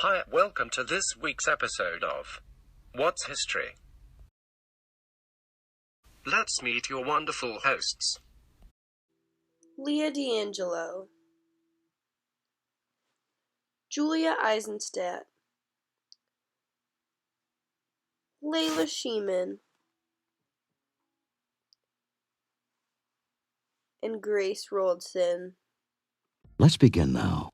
Hi, welcome to this week's episode of What's History? Let's meet your wonderful hosts. Leah D'Angelo, Julia Eisenstadt, Layla Sheeman, and Grace Roldson. Let's begin now.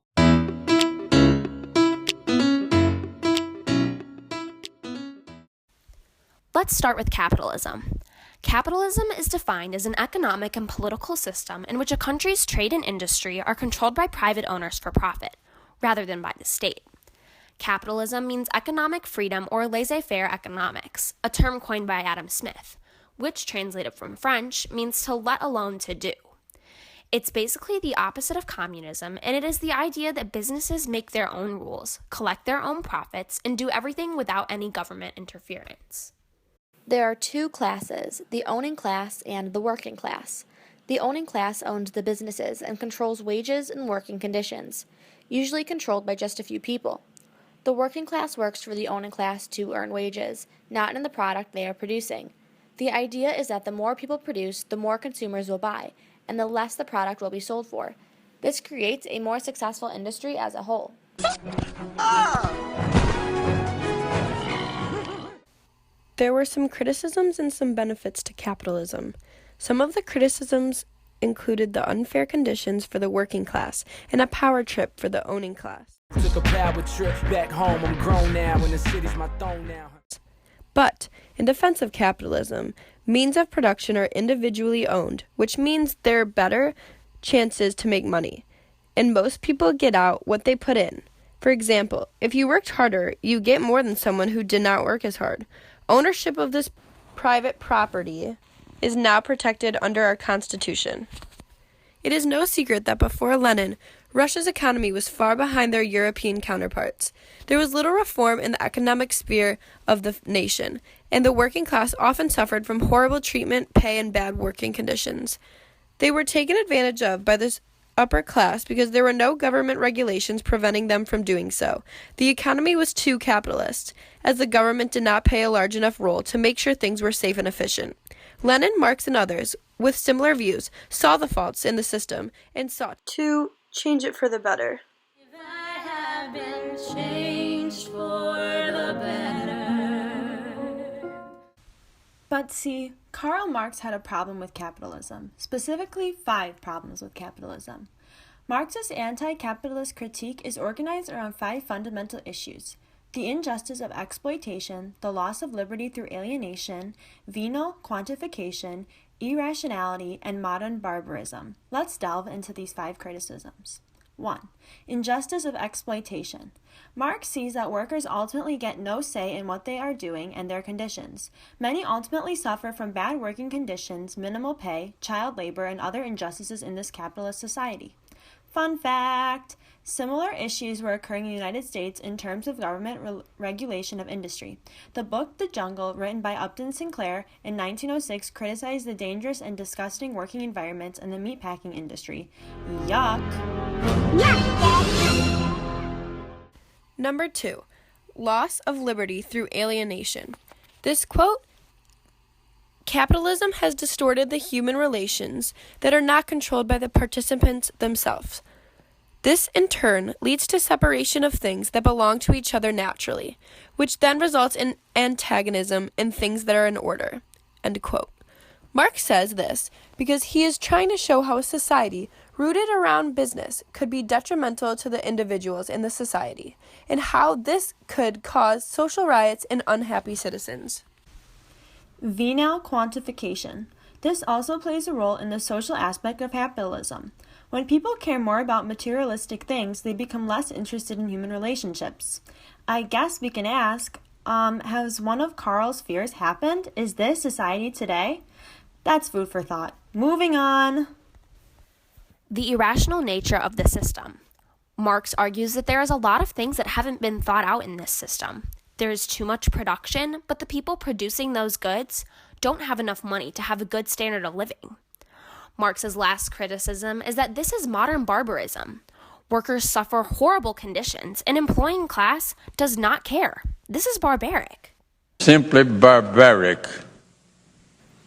Let's start with capitalism. Capitalism is defined as an economic and political system in which a country's trade and industry are controlled by private owners for profit, rather than by the state. Capitalism means economic freedom or laissez-faire economics, a term coined by Adam Smith, which, translated from French, means to let alone to do. It's basically the opposite of communism, and it is the idea that businesses make their own rules, collect their own profits, and do everything without any government interference. There are two classes, the owning class and the working class. The owning class owns the businesses and controls wages and working conditions, usually controlled by just a few people. The working class works for the owning class to earn wages, not in the product they are producing. The idea is that the more people produce, the more consumers will buy, and the less the product will be sold for. This creates a more successful industry as a whole. There were some criticisms and some benefits to capitalism. Some of the criticisms included the unfair conditions for the working class and a power trip for the owning class. Took a power trip back home. I'm grown now and the city's my throne now. But, in defense of capitalism, means of production are individually owned, which means there are better chances to make money, and most people get out what they put in. For example, if you worked harder, you get more than someone who did not work as hard. Ownership of this private property is now protected under our Constitution. It is no secret that before Lenin, Russia's economy was far behind their European counterparts. There was little reform in the economic sphere of the nation, and the working class often suffered from horrible treatment, pay, and bad working conditions. They were taken advantage of by this upper class because there were no government regulations preventing them from doing so. The economy was too capitalist, as the government did not play a large enough role to make sure things were safe and efficient. Lenin, Marx, and others, with similar views, saw the faults in the system and sought to change it for the better. If I have been changed for the better. But see, Karl Marx had a problem with capitalism, specifically 5 problems with capitalism. Marx's anti-capitalist critique is organized around 5 fundamental issues: the injustice of exploitation, the loss of liberty through alienation, venal quantification, irrationality, and modern barbarism. Let's delve into these 5 criticisms. 1. Injustice of exploitation. Marx sees that workers ultimately get no say in what they are doing and their conditions. Many ultimately suffer from bad working conditions, minimal pay, child labor, and other injustices in this capitalist society. Fun fact! Similar issues were occurring in the United States in terms of government regulation of industry. The book The Jungle, written by Upton Sinclair in 1906, criticized the dangerous and disgusting working environments in the meatpacking industry. Yuck! Number 2, loss of liberty through alienation. This quote, capitalism has distorted the human relations that are not controlled by the participants themselves. This, in turn, leads to separation of things that belong to each other naturally, which then results in antagonism in things that are in order. End quote. Marx says this because he is trying to show how a society rooted around business could be detrimental to the individuals in the society, and how this could cause social riots and unhappy citizens. Venal quantification. This also plays a role in the social aspect of capitalism. When people care more about materialistic things, they become less interested in human relationships. I guess we can ask, has one of Karl's fears happened? Is this society today? That's food for thought. Moving on. The irrational nature of the system. Marx argues that there is a lot of things that haven't been thought out in this system. There is too much production, but the people producing those goods don't have enough money to have a good standard of living. Marx's last criticism is that this is modern barbarism. Workers suffer horrible conditions, and employing class does not care. This is barbaric. Simply barbaric.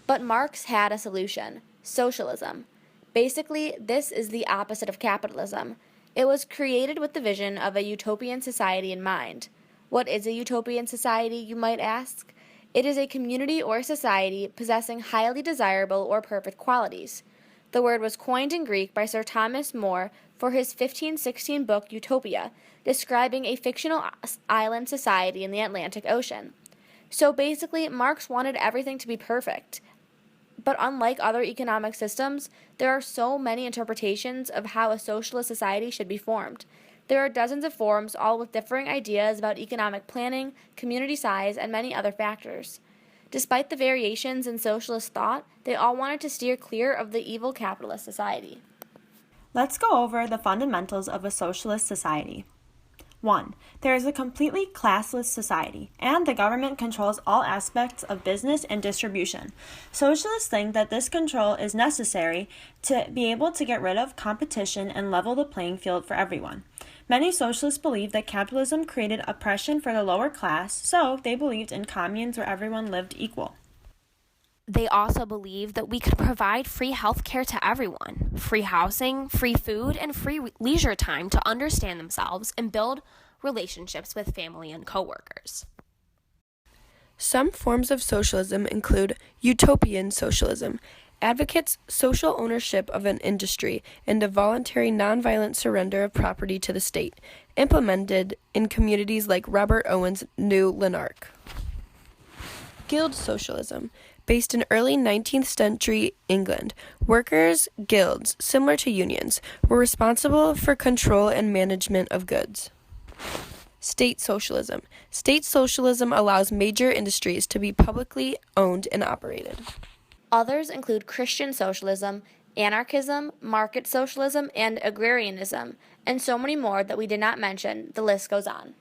But Marx had a solution: socialism. Basically, this is the opposite of capitalism. It was created with the vision of a utopian society in mind. What is a utopian society, you might ask? It is a community or society possessing highly desirable or perfect qualities. The word was coined in Greek by Sir Thomas More for his 1516 book Utopia, describing a fictional island society in the Atlantic Ocean. So basically, Marx wanted everything to be perfect. But unlike other economic systems, there are so many interpretations of how a socialist society should be formed. There are dozens of forms, all with differing ideas about economic planning, community size, and many other factors. Despite the variations in socialist thought, they all wanted to steer clear of the evil capitalist society. Let's go over the fundamentals of a socialist society. 1. There is a completely classless society, and the government controls all aspects of business and distribution. Socialists think that this control is necessary to be able to get rid of competition and level the playing field for everyone. Many socialists believe that capitalism created oppression for the lower class, so they believed in communes where everyone lived equal. They also believed that we could provide free health care to everyone, free housing, free food, and free leisure time to understand themselves and build relationships with family and coworkers. Some forms of socialism include utopian socialism, advocates social ownership of an industry and a voluntary nonviolent surrender of property to the state, implemented in communities like Robert Owen's New Lanark. Guild socialism, based in early 19th century England, workers' guilds, similar to unions, were responsible for control and management of goods. State socialism. State socialism allows major industries to be publicly owned and operated. Others include Christian socialism, anarchism, market socialism, and agrarianism, and so many more that we did not mention. The list goes on.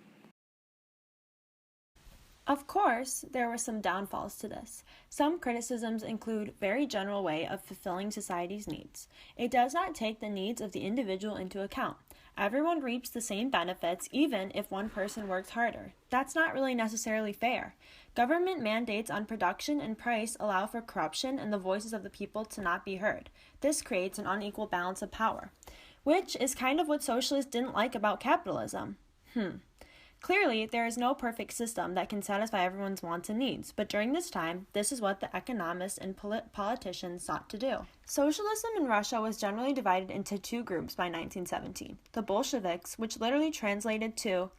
Of course, there were some downfalls to this. Some criticisms include very general way of fulfilling society's needs. It does not take the needs of the individual into account. Everyone reaps the same benefits even if one person works harder. That's not really necessarily fair. Government mandates on production and price allow for corruption and the voices of the people to not be heard. This creates an unequal balance of power, which is kind of what socialists didn't like about capitalism. Clearly, there is no perfect system that can satisfy everyone's wants and needs, but during this time, this is what the economists and politicians sought to do. Socialism in Russia was generally divided into two groups by 1917, the Bolsheviks, which literally translated to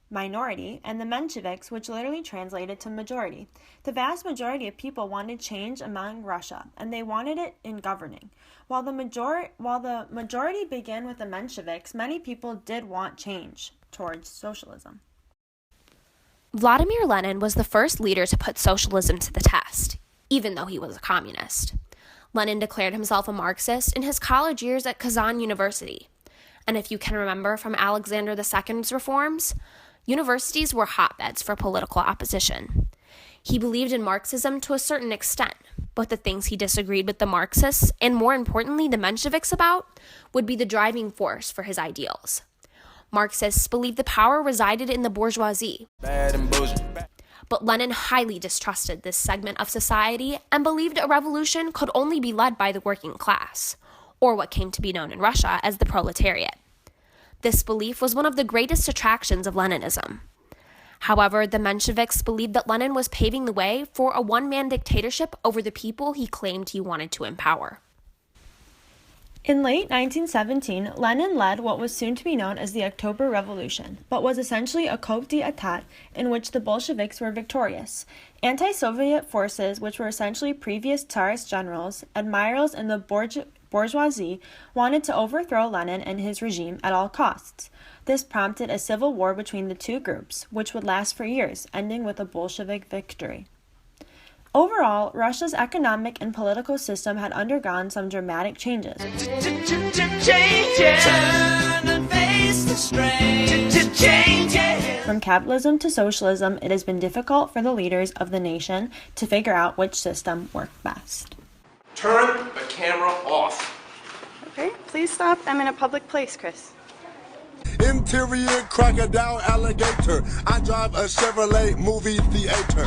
minority, and the Mensheviks, which literally translated to majority. The vast majority of people wanted change among Russia, and they wanted it in governing. While the majority began with the Mensheviks, many people did want change towards socialism. Vladimir Lenin was the first leader to put socialism to the test, even though he was a communist. Lenin declared himself a Marxist in his college years at Kazan University. And if you can remember from Alexander II's reforms, universities were hotbeds for political opposition. He believed in Marxism to a certain extent, but the things he disagreed with the Marxists, and more importantly the Mensheviks about, would be the driving force for his ideals. Marxists believed the power resided in the bourgeoisie. But Lenin highly distrusted this segment of society and believed a revolution could only be led by the working class, or what came to be known in Russia as the proletariat. This belief was one of the greatest attractions of Leninism. However, the Mensheviks believed that Lenin was paving the way for a one-man dictatorship over the people he claimed he wanted to empower. In late 1917, Lenin led what was soon to be known as the October Revolution, but was essentially a coup d'etat in which the Bolsheviks were victorious. Anti-Soviet forces, which were essentially previous Tsarist generals, admirals in the bourgeoisie, wanted to overthrow Lenin and his regime at all costs. This prompted a civil war between the two groups, which would last for years, ending with a Bolshevik victory. Overall, Russia's economic and political system had undergone some dramatic changes. From capitalism to socialism, it has been difficult for the leaders of the nation to figure out which system worked best. Turn the camera off. Okay, please stop. I'm in a public place, Chris. Interior crocodile alligator. I drive a Chevrolet movie theater.